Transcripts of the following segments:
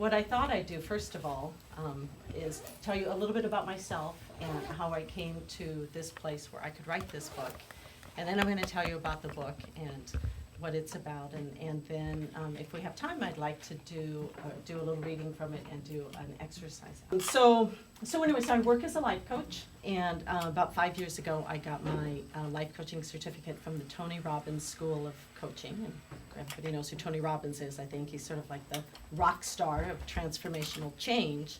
what I thought I'd do, first of all, is tell you a little bit about myself and how I came to this place where I could write this book. And then I'm going to tell you about the book and what it's about. And then if we have time, I'd like to do a little reading from it and do an exercise. So I work as a life coach. And about 5 years ago, I got my life coaching certificate from the Tony Robbins School of Coaching. And everybody knows who Tony Robbins is, I think. He's sort of like the rock star of transformational change.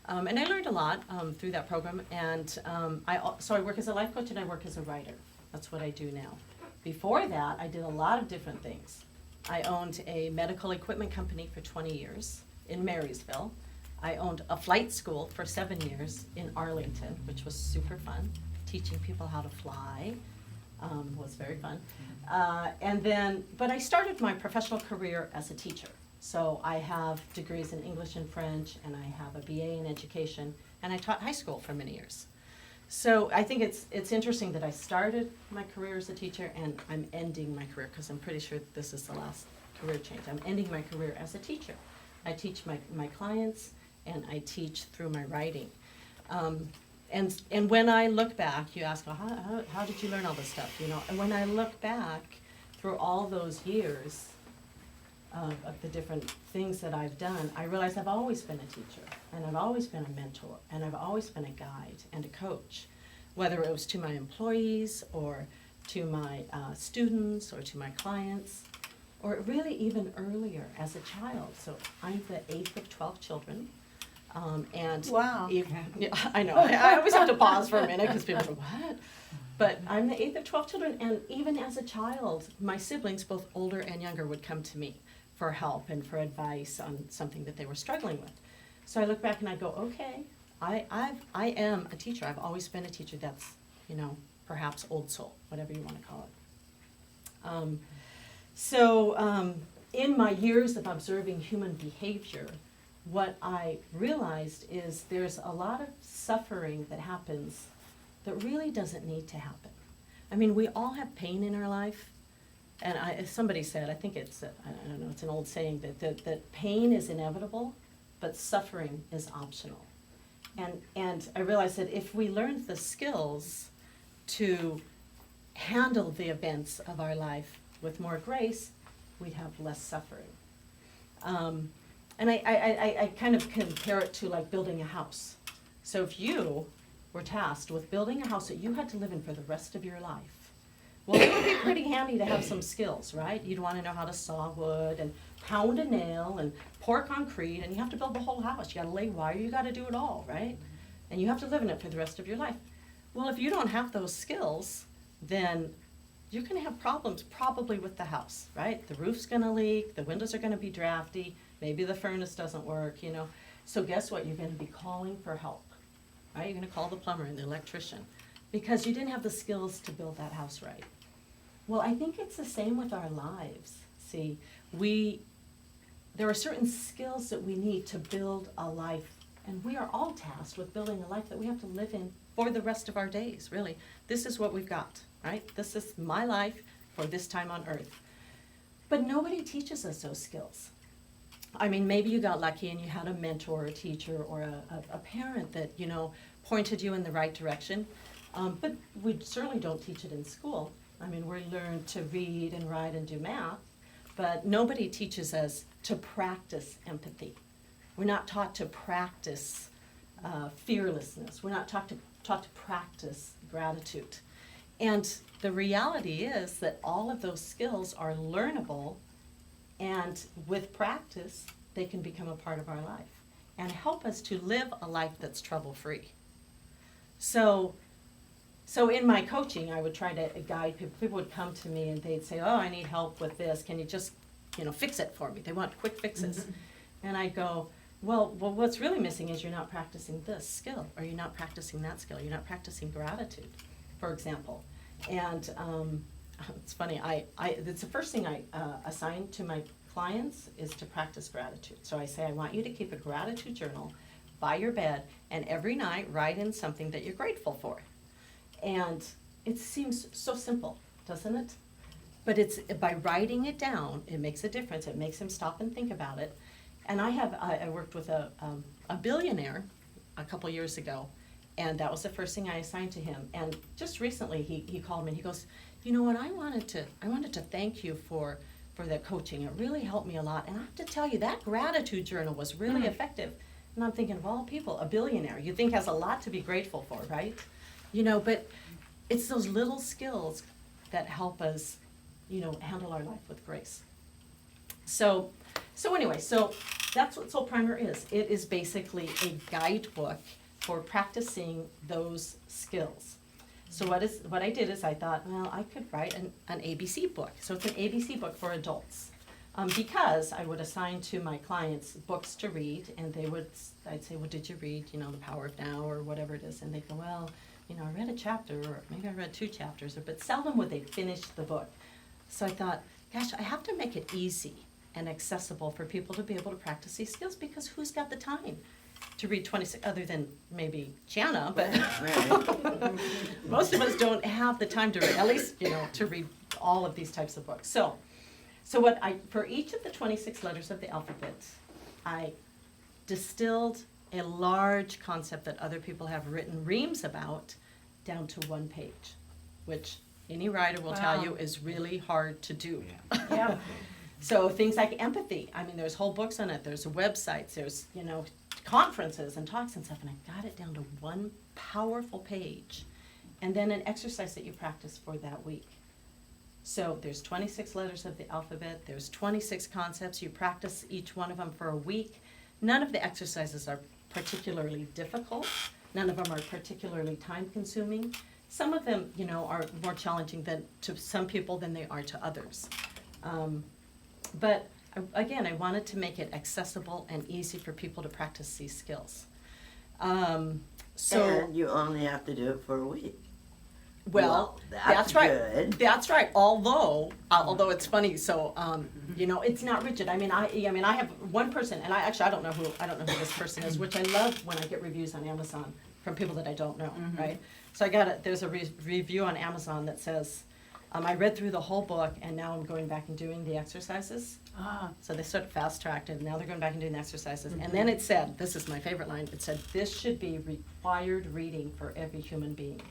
And I learned a lot through that program. And so I work as a life coach and I work as a writer. That's what I do now. Before that, I did a lot of different things. I owned a medical equipment company for 20 years in Marysville. I owned a flight school for 7 years in Arlington, which was super fun. Teaching people how to fly was very fun. But I started my professional career as a teacher. So I have degrees in English and French, and I have a BA in education, and I taught high school for many years. So I think it's interesting that I started my career as a teacher and I'm ending my career, because I'm pretty sure this is the last career change. I'm ending my career as a teacher. I teach my clients and I teach through my writing. And when I look back, you ask, well, how did you learn all this stuff? You know, and when I look back through all those years of the different things that I've done, I realize I've always been a teacher, and I've always been a mentor, and I've always been a guide and a coach, whether it was to my employees or to my students or to my clients, or really even earlier as a child. So I'm the 8th of 12 children. And wow. Yeah, I know. I always have to pause for a minute because people go, what? But I'm the 8th of 12 children, and even as a child, my siblings, both older and younger, would come to me for help and for advice on something that they were struggling with. So I look back and I go, okay, I am a teacher. I've always been a teacher. That's, perhaps old soul, whatever you want to call it. In my years of observing human behavior, what I realized is there's a lot of suffering that happens that really doesn't need to happen. I mean, we all have pain in our life. And as somebody said, I think it's, I don't know, it's an old saying that pain is inevitable, but suffering is optional. And I realized that if we learned the skills to handle the events of our life with more grace, we'd have less suffering. And I kind of compare it to like building a house. So if you were tasked with building a house that you had to live in for the rest of your life, well, it would be pretty handy to have some skills, right? You'd want to know how to saw wood and pound a nail and pour concrete, and you have to build the whole house. You got to lay wire, you got to do it all, right? And you have to live in it for the rest of your life. Well, if you don't have those skills, then you're going to have problems probably with the house, right? The roof's going to leak, the windows are going to be drafty, maybe the furnace doesn't work, So guess what? You're going to be calling for help, right? You're going to call the plumber and the electrician because you didn't have the skills to build that house right. Well, I think it's the same with our lives. See, there are certain skills that we need to build a life, and we are all tasked with building a life that we have to live in for the rest of our days, really. This is what we've got, right? This is my life for this time on earth. But nobody teaches us those skills. I mean, maybe you got lucky and you had a mentor or a teacher or a parent that, pointed you in the right direction. But we certainly don't teach it in school. I mean, we learn to read and write and do math, but nobody teaches us to practice empathy. We're not taught to practice fearlessness. We're not taught to practice gratitude. And the reality is that all of those skills are learnable, and with practice, they can become a part of our life and help us to live a life that's trouble-free. So in my coaching, I would try to guide people. People would come to me and they'd say, oh, I need help with this. Can you just, fix it for me? They want quick fixes. Mm-hmm. And I go, well, what's really missing is you're not practicing this skill, or you're not practicing that skill. You're not practicing gratitude, for example. And it's funny, it's the first thing I assign to my clients is to practice gratitude. So I say, I want you to keep a gratitude journal by your bed, and every night write in something that you're grateful for. And it seems so simple, doesn't it? But it's by writing it down, it makes a difference. It makes them stop and think about it. And I worked with a billionaire a couple years ago, and that was the first thing I assigned to him. And just recently he called me and he goes, you know what, I wanted to thank you for that coaching. It really helped me a lot. And I have to tell you, that gratitude journal was really effective. And I'm thinking, of all people, a billionaire, you think has a lot to be grateful for, right? You know, but it's those little skills that help us, you know, handle our life with grace. So anyway, so that's what Soul Primer is. It is basically a guidebook for practicing those skills. So what I did is I thought, well, I could write an ABC book. So it's an ABC book for adults. Because I would assign to my clients books to read, and I'd say, well, did you read, you know, The Power of Now or whatever it is? And they'd go, well, you know, I read a chapter, or maybe I read 2 chapters, but seldom would they finish the book. So I thought, gosh, I have to make it easy and accessible for people to be able to practice these skills, because who's got the time to read 26, other than maybe Jana, but most of us don't have the time to read, at least, you know, to read all of these types of books. So for each of the 26 letters of the alphabet, I distilled a large concept that other people have written reams about down to 1 page, which any writer will tell you is really hard to do. Yeah. So things like empathy, I mean, there's whole books on it, there's websites, there's, you know, conferences and talks and stuff, and I got it down to 1 powerful page, and then an exercise that you practice for that week. So there's 26 letters of the alphabet, there's 26 concepts, you practice each one of them for a week. None of the exercises are particularly difficult, none of them are particularly time consuming. Some of them, you know, are more challenging to some people than they are to others. But again, I wanted to make it accessible and easy for people to practice these skills. And you only have to do it for a week. Well, that's right. Good. That's right. Although it's funny. So, you know, it's not rigid. I mean, I have one person, and I don't know who this person is, which I love when I get reviews on Amazon from people that I don't know, right? So there's a review on Amazon that says, I read through the whole book, and now I'm going back and doing the exercises. So they sort of fast-tracked it, and now they're going back and doing the exercises. And then it said, this is my favorite line, it said, this should be required reading for every human being.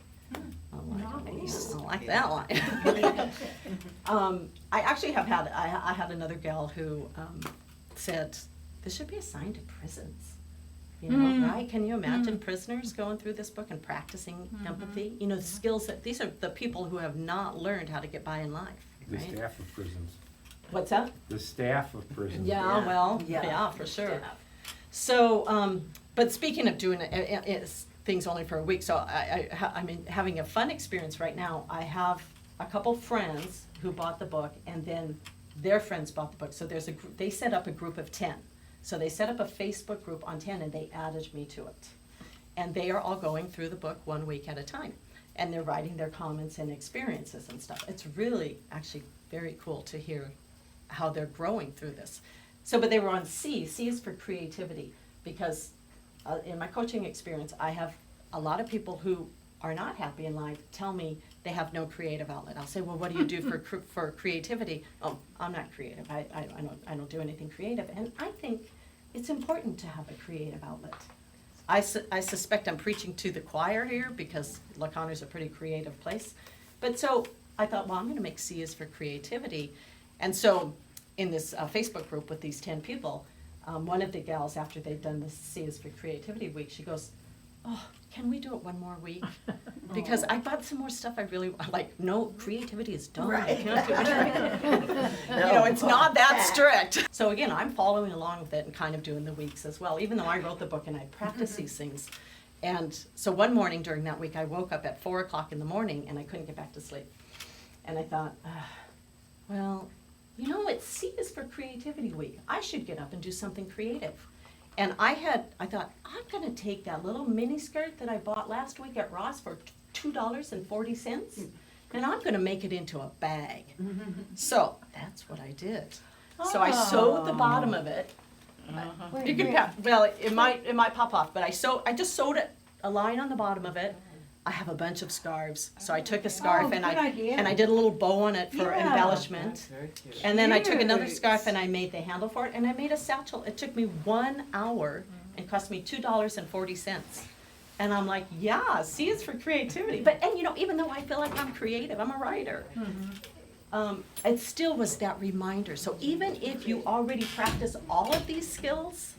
I'm like, nice. I don't like that line. I actually have had, I had another gal who said, this should be assigned to prisons. You know, right? Can you imagine prisoners going through this book and practicing empathy? You know, the skills that, these are the people who have not learned how to get by in life, The right? staff of prisons. What's that? The staff of prisons. Yeah, well, yeah, for sure. So, but speaking of doing things only for a week, so I mean, having a fun experience right now, I have a couple friends who bought the book, and then their friends bought the book. So they set up a group of 10. So they set up a Facebook group on 10, and they added me to it. And they are all going through the book 1 week at a time. And they're writing their comments and experiences and stuff. It's really actually very cool to hear how they're growing through this. So, but they were on C. C is for creativity, because in my coaching experience, I have a lot of people who are not happy in life tell me they have no creative outlet. I'll say, well, what do you do for creativity? Oh, I'm not creative. I don't do anything creative. And I think it's important to have a creative outlet. I suspect I'm preaching to the choir here, because La Conner's a pretty creative place. But so I thought, well, I'm going to make C is for creativity. And so in this Facebook group with these 10 people, one of the gals, after they'd done the C is for creativity week, she goes, oh, can we do it 1 more week? Because I got some more stuff I really like. No, creativity is done. Right. You can't do it. You know, it's not that strict. So again, I'm following along with it and kind of doing the weeks as well, even though I wrote the book and I practiced these things. And so one morning during that week, I woke up at 4 o'clock in the morning and I couldn't get back to sleep. And I thought, well, you know, it's C is for creativity week. I should get up and do something creative. And I thought, I'm going to take that little mini skirt that I bought last week at Ross for $2.40, and I'm going to make it into a bag. So that's what I did. So I sewed the bottom of it. You can, well, it might pop off, but I just sewed it a line on the bottom of it, I have a bunch of scarves. So I took a scarf Oh, and good idea. I did a little bow on it for Yeah. embellishment. Very cute. And then I took another Cute. scarf and I made the handle for it, and I made a satchel. It took me 1 hour and cost me $2.40. And I'm like, yeah, C is for creativity. But, and you know, even though I feel like I'm creative, I'm a writer, it still was that reminder. So even if you already practice all of these skills,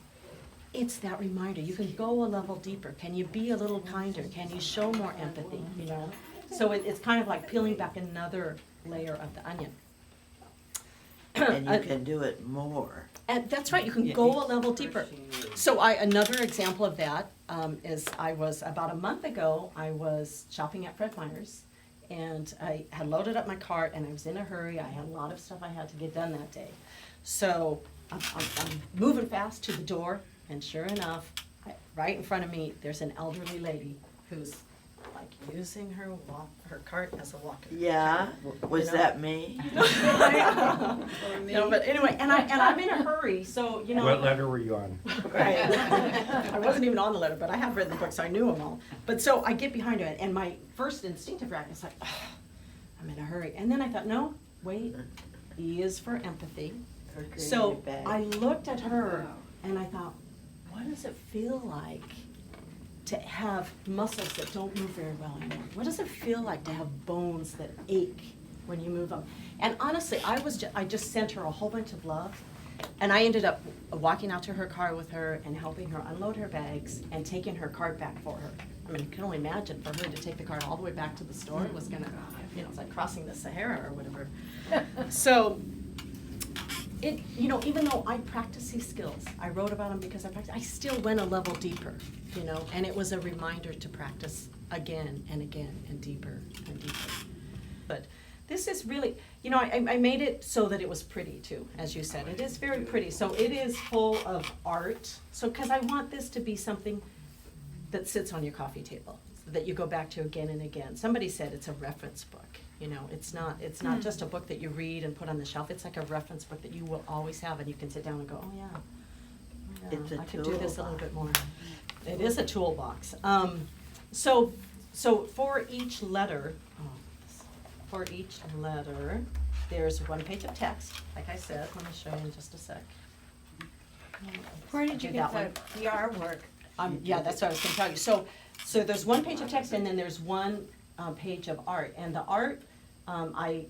it's that reminder. You can go a level deeper. Can you be a little kinder? Can you show more empathy, you know? So it's kind of like peeling back another layer of the onion. And you can do it more. And that's right, you can go a level deeper. So another example of that is about a month ago, I was shopping at Fred Meyer's, and I had loaded up my cart, and I was in a hurry. I had a lot of stuff I had to get done that day. So I'm moving fast to the door, and sure enough, right in front of me, there's an elderly lady who's like using her cart as a walker. Yeah, was You know? that me? No, but anyway, and I'm in a hurry, so, you know. What letter were you on? Right. I wasn't even on the letter, but I have read the book, so I knew them all. But so I get behind her, and my first instinctive reaction is like, oh, I'm in a hurry. And then I thought, no, wait, E is for empathy. So Creative I bag. looked at her, and I thought, what does it feel like to have muscles that don't move very well anymore? What does it feel like to have bones that ache when you move them? And honestly, I just sent her a whole bunch of love, and I ended up walking out to her car with her and helping her unload her bags and taking her cart back for her. I mean, you can only imagine for her to take the cart all the way back to the store was gonna, you know, it's like crossing the Sahara or whatever. So, you know, even though I practice these skills, I wrote about them because I still went a level deeper, you know, and it was a reminder to practice again and again and deeper and deeper. But this is really, you know, I made it so that it was pretty too, as you said. It is very pretty. So it is full of art. So, because I want this to be something that sits on your coffee table, that you go back to again and again. Somebody said it's a reference book. You know, it's not just a book that you read and put on the shelf. It's like a reference book that you will always have, and you can sit down and go, oh yeah, It's a I could do this a little toolbox. bit more. It is a toolbox. So for each letter, there's 1 page of text. Like I said, let me show you in just a sec. Where did you Do get that the artwork? Yeah, that's what I was gonna tell you. So there's 1 page of text, and then there's 1 page of art. And the art, I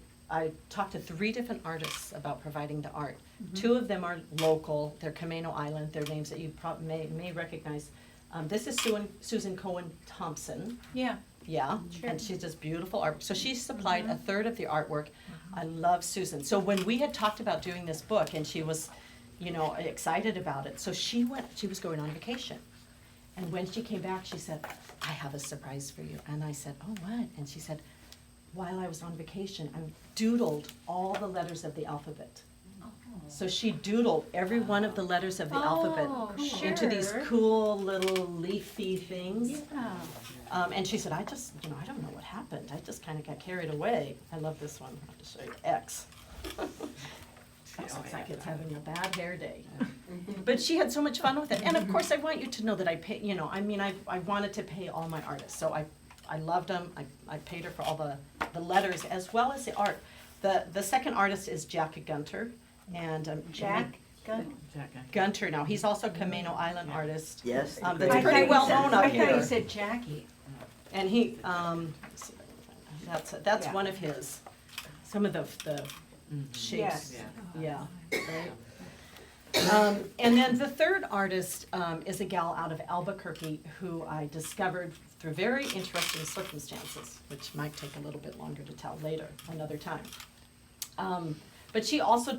talked to 3 different artists about providing the art. 2 of them are local. They're Camino Island. They're names that you may recognize. This is Susan Cohen Thompson. Yeah. Yeah, Sure. and she does beautiful art. So she supplied a third of the artwork. I love Susan. So when we had talked about doing this book, and she was, you know, excited about it, so she was going on vacation. And when she came back, she said, I have a surprise for you. And I said, oh, what? And she said, while I was on vacation, I doodled all the letters of the alphabet. So she doodled every one of the letters of the alphabet into these sure. cool little leafy things. Yeah. And she said, I don't know what happened. I just kind of got carried away. I love this one. I have to show you X. X looks like it's having a bad hair day. But she had so much fun with it. And of course, I want you to know that I pay, you know, I mean, I wanted to pay all my artists. So I loved them. I paid her for all the letters as well as the art. The second artist is Jack Gunter. And Jack Gunn? Gunter, now, he's also a Camino Island artist. Yes. That's great. pretty well known up I thought here. you said Jackie. And he, let's see if I can find that. That's Yeah. one of his, some of the shapes. Yes. Yeah, right? And then the third artist is a gal out of Albuquerque who I discovered through very interesting circumstances, which might take a little bit longer to tell later, another time. But she also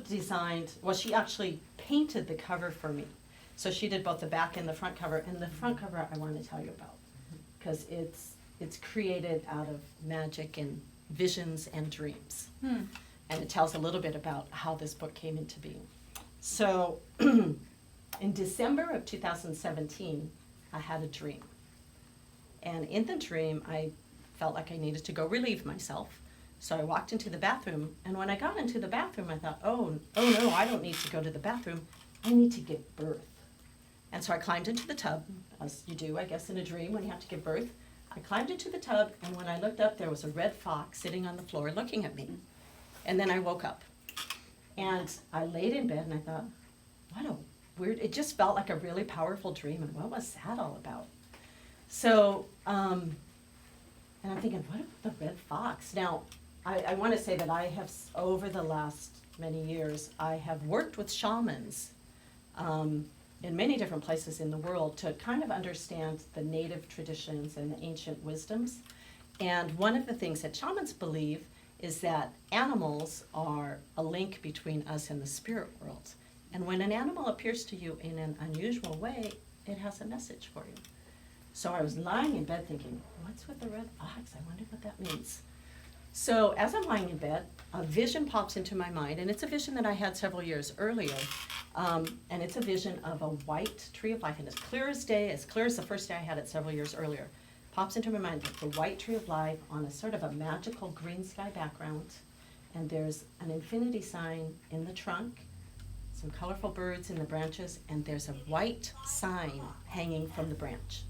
she actually painted the cover for me. So she did both the back and the front cover. And the front cover I want to tell you about, because it's created out of magic and visions and dreams. And it tells a little bit about how this book came into being. So in December of 2017, I had a dream. And in the dream, I felt like I needed to go relieve myself. So I walked into the bathroom, and when I got into the bathroom, I thought, oh no, I don't need to go to the bathroom. I need to give birth. And so I climbed into the tub, as you do, I guess, in a dream when you have to give birth. I climbed into the tub, and when I looked up, there was a red fox sitting on the floor looking at me. And then I woke up. And I laid in bed and I thought, what a weird, it just felt like a really powerful dream, and what was that all about? So, and I'm thinking, what about the red fox? Now, I want to say that I have, over the last many years, I have worked with shamans in many different places in the world to kind of understand the native traditions and the ancient wisdoms. And one of the things that shamans believe is that animals are a link between us and the spirit world. And when an animal appears to you in an unusual way, it has a message for you. So I was lying in bed thinking, what's with the red fox? I wonder what that means. So as I'm lying in bed, a vision pops into my mind, and it's a vision that I had several years earlier. And it's a vision of a white tree of life, and as clear as day, as clear as the first day I had it several years earlier. Pops into my mind, the white tree of life on a sort of a magical green sky background, and there's an infinity sign in the trunk, some colorful birds in the branches, and there's a white sign hanging from the branch.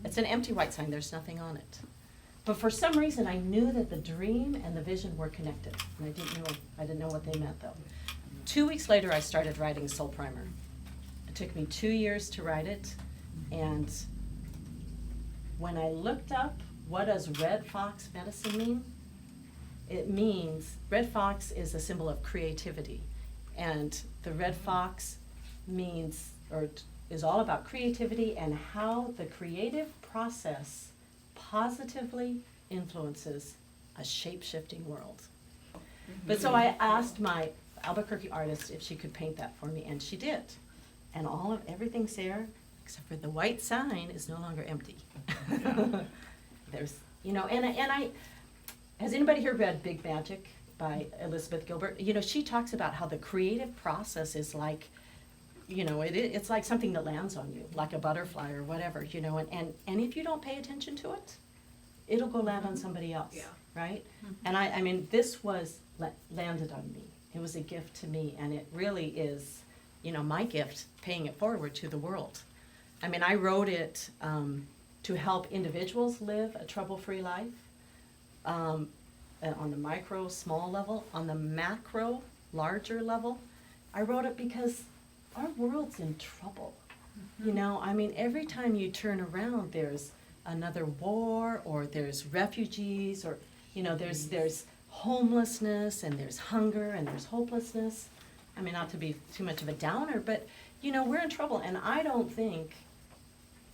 It's an empty white sign, there's nothing on it. But for some reason, I knew that the dream and the vision were connected, and I didn't know what they meant though. 2 weeks later, I started writing Soul Primer. It took me 2 years to write it, and when I looked up what does red fox medicine mean, it means, red fox is a symbol of creativity, and the red fox means, or is all about creativity and how the creative process positively influences a shape-shifting world. But so I asked my Albuquerque artist if she could paint that for me, and she did. And everything's there, except for the white sign is no longer empty. There's, and I, has anybody here read Big Magic by Elizabeth Gilbert? She talks about how the creative process is like, it's like something that lands on you, like a butterfly or whatever, and if you don't pay attention to it, it'll go land on somebody else, right? Mm-hmm. And I mean, this was landed on me. It was a gift to me, and it really is, my gift, paying it forward to the world. I mean, I wrote it to help individuals live a trouble-free life on the micro, small level. On the macro, larger level, I wrote it because our world's in trouble. Mm-hmm. I mean, every time you turn around, there's another war, or there's refugees, or, there's homelessness, and there's hunger, and there's hopelessness. I mean, not to be too much of a downer, but, we're in trouble, and I don't think,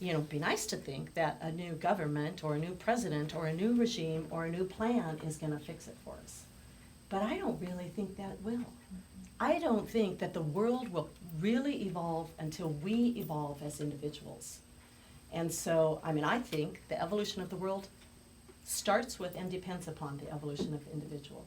it'd be nice to think that a new government, or a new president, or a new regime, or a new plan is gonna fix it for us. But I don't really think that will. I don't think that the world will really evolve until we evolve as individuals. And so, I mean, I think the evolution of the world starts with and depends upon the evolution of the individual.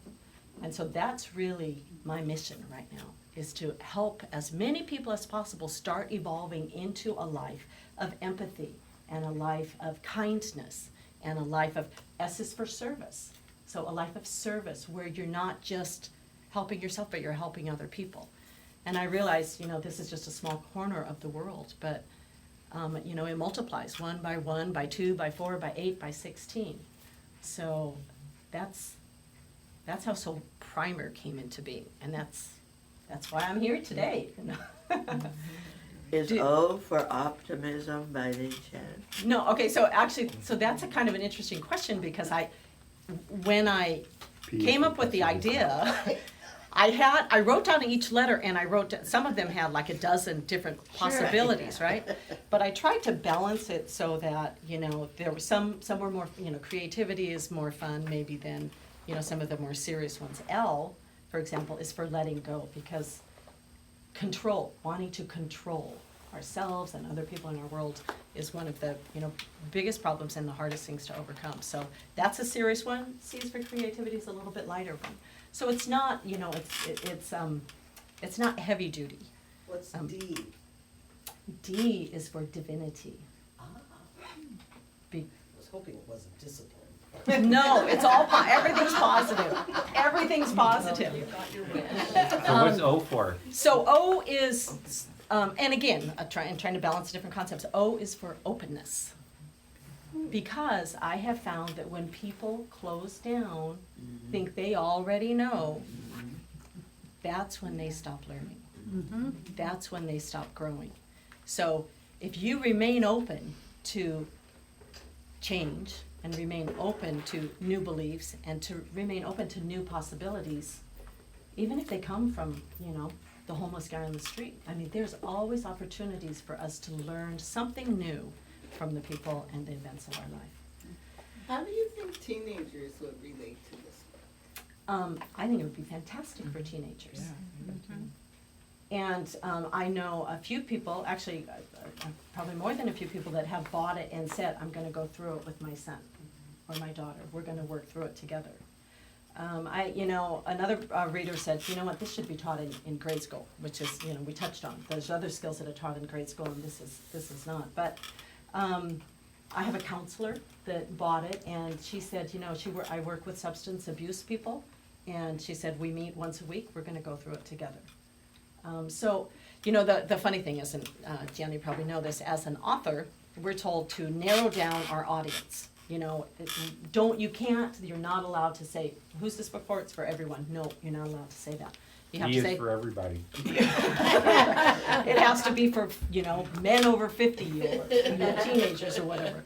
And so that's really my mission right now, is to help as many people as possible start evolving into a life of empathy, and a life of kindness, and a life of S is for service. So a life of service where you're not just helping yourself, but you're helping other people. And I realize, this is just a small corner of the world, but it multiplies 1 by 1, by 2, by 4, by 8, by 16. So that's how Soul Primer came into being, and that's why I'm here today. Is O for optimism by any chance? No, okay, so actually, that's a kind of an interesting question, because when I came up with the idea, I wrote down each letter, and some of them had like a dozen different possibilities, Sure. right? But I tried to balance it so that, there were some were more, creativity is more fun maybe than, some of the more serious ones. L, for example, is for letting go, because control, wanting to control ourselves and other people in our world is one of the, biggest problems and the hardest things to overcome. So that's a serious one. C is for creativity, is a little bit lighter one. So it's not, it's not heavy duty. What's D? D is for divinity. I was hoping it wasn't discipline. No, it's all everything's positive. Everything's positive. You got your win. So what's O for? So O is, and again, I'm trying to balance different concepts. O is for openness. Because I have found that when people close down, think they already know, that's when they stop learning. That's when they stop growing. So if you remain open to change and remain open to new beliefs and to remain open to new possibilities, even if they come from, the homeless guy on the street. I mean, there's always opportunities for us to learn something new from the people and the events of our life. How do you think teenagers would relate to this? I think it would be fantastic for teenagers. And I know a few people, actually probably more than a few people, that have bought it and said, I'm gonna go through it with my son or my daughter. We're gonna work through it together. Another reader said, you know what, this should be taught in grade school, which is, we touched on. There's other skills that are taught in grade school, and this is not. But I have a counselor that bought it, and she said, I work with substance abuse people, and she said, we meet once a week, we're gonna go through it together. The funny thing is, and Gianni, you probably know this, as an author, we're told to narrow down our audience. You're not allowed to say, who's this book for? It's for everyone. No, you're not allowed to say that. You have E to is say, for everybody. it has to be for, men over 50 or teenagers or whatever.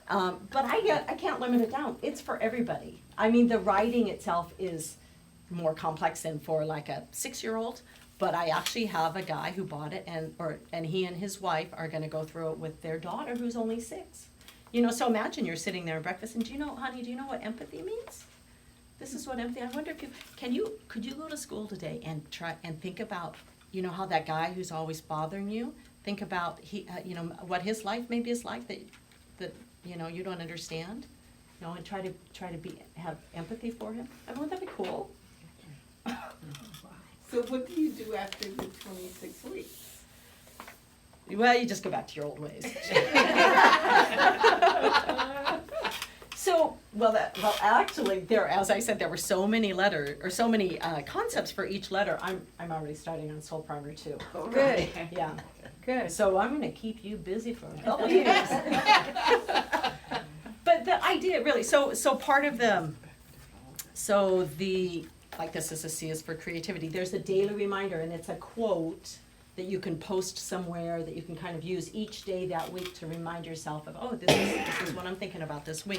But I can't limit it down. It's for everybody. I mean, the writing itself is more complex than for like a 6-year-old, but I actually have a guy who bought it, and he and his wife are gonna go through it with their daughter who's only 6. So imagine you're sitting there at breakfast, and honey, do you know what empathy means? This is what empathy, I wonder if could you go to school today and try and think about, how that guy who's always bothering you, think about what his life maybe is like that you don't understand, and try to have empathy for him. I mean, wouldn't that be cool? So what do you do after the 26 weeks? Well, you just go back to your old ways. Actually, as I said, there were so many concepts for each letter. I'm already starting on Soul Primer 2. Good. Yeah. Good. So I'm gonna keep you busy for a couple years. But the idea really, so part of like this is a C is for creativity. There's a daily reminder, and it's a quote that you can post somewhere that you can kind of use each day that week to remind yourself of, this is what I'm thinking about this week.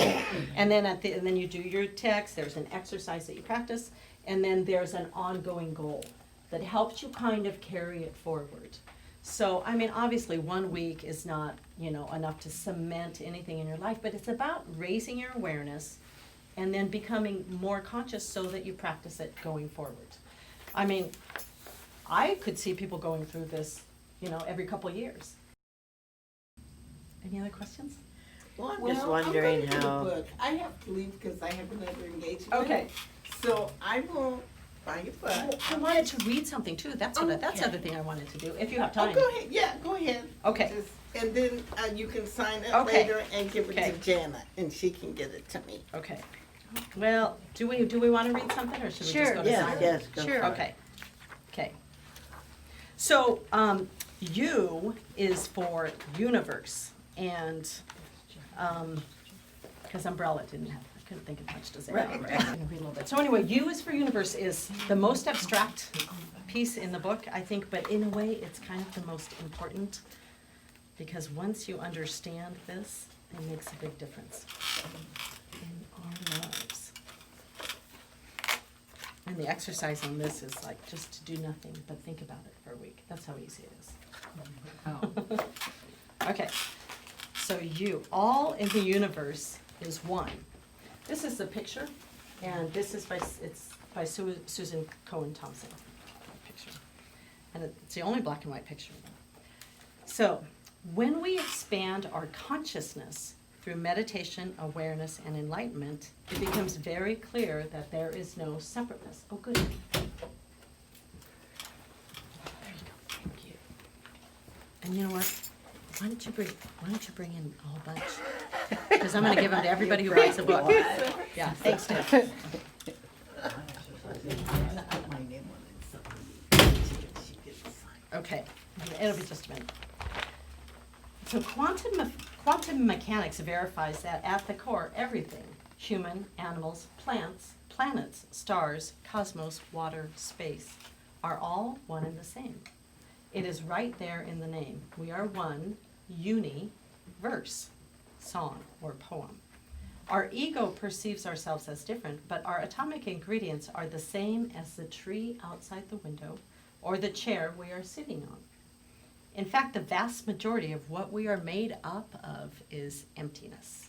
And then and then you do your text, there's an exercise that you practice, and then there's an ongoing goal that helps you kind of carry it forward. So, I mean, obviously 1 week is not, enough to cement anything in your life, but it's about raising your awareness and then becoming more conscious so that you practice it going forward. I mean, I could see people going through this, every couple years. Any other questions? Well, I'm just wondering I'm gonna how. get a book. I have to leave because I have another engagement. Okay. So I will buy a book. I wanted to read something too. That's the other thing I wanted to do, if you have time. Oh, go ahead. Yeah, go ahead. Okay. And then you can sign up Okay. later and give it Okay. to Janet, and she can get it to me. Okay. Well, do we want to read something, or should we just Sure. go to Yes, silence? yes, go Sure. for it. Okay. Okay. So, U is for universe, and, because umbrella I couldn't think of much to say. Right. I'm gonna read a little bit. So anyway, U is for universe is the most abstract piece in the book, I think, but in a way, it's kind of the most important, because once you understand this, it makes a big difference in our lives. And the exercise on this is like just to do nothing but think about it for a week. That's how easy it is. Okay, so all in the universe is one. This is the picture, and this is by Susan Cohen Thompson. Picture, and it's the only black and white picture. So, when we expand our consciousness through meditation, awareness, and enlightenment, it becomes very clear that there is no separateness. Oh, good. There you go. Thank you. And you know what? Why don't you bring in a whole bunch? Because I'm going to give them to everybody who buys a book. Yeah, thanks, Deb. Okay, it'll be just a minute. So quantum Quantum mechanics verifies that at the core, everything, human, animals, plants, planets, stars, cosmos, water, space, are all one and the same. It is right there in the name. We are one, universe, song or poem. Our ego perceives ourselves as different, but our atomic ingredients are the same as the tree outside the window or the chair we are sitting on. In fact, the vast majority of what we are made up of is emptiness.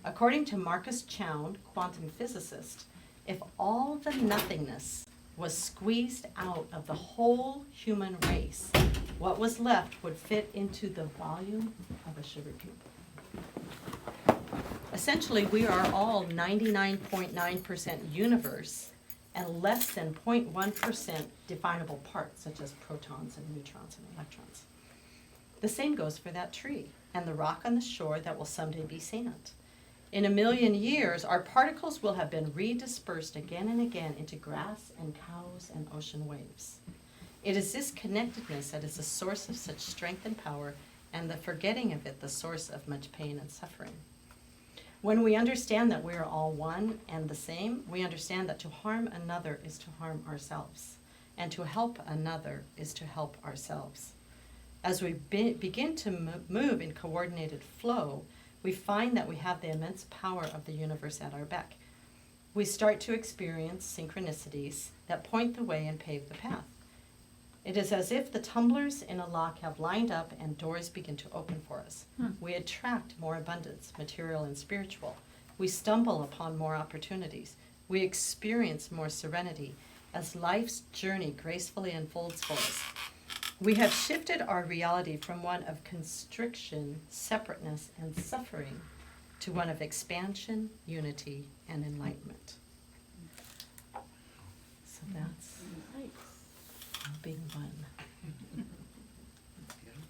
According to Marcus Chown, quantum physicist, if all the nothingness was squeezed out of the whole human race, what was left would fit into the volume of a sugar cube. Essentially, we are all 99.9% universe and less than 0.1% definable parts, such as protons and neutrons and electrons. The same goes for that tree and the rock on the shore that will someday be sand. In 1 million years, our particles will have been redispersed again and again into grass and cows and ocean waves. It is this connectedness that is the source of such strength and power, and the forgetting of it the source of much pain and suffering. When we understand that we are all one and the same, we understand that to harm another is to harm ourselves, and to help another is to help ourselves. As we begin to move in coordinated flow, we find that we have the immense power of the universe at our beck. We start to experience synchronicities that point the way and pave the path. It is as if the tumblers in a lock have lined up and doors begin to open for us. We attract more abundance, material and spiritual. We stumble upon more opportunities. We experience more serenity as life's journey gracefully unfolds for us. We have shifted our reality from one of constriction, separateness, and suffering to one of expansion, unity, and enlightenment. So that's being one.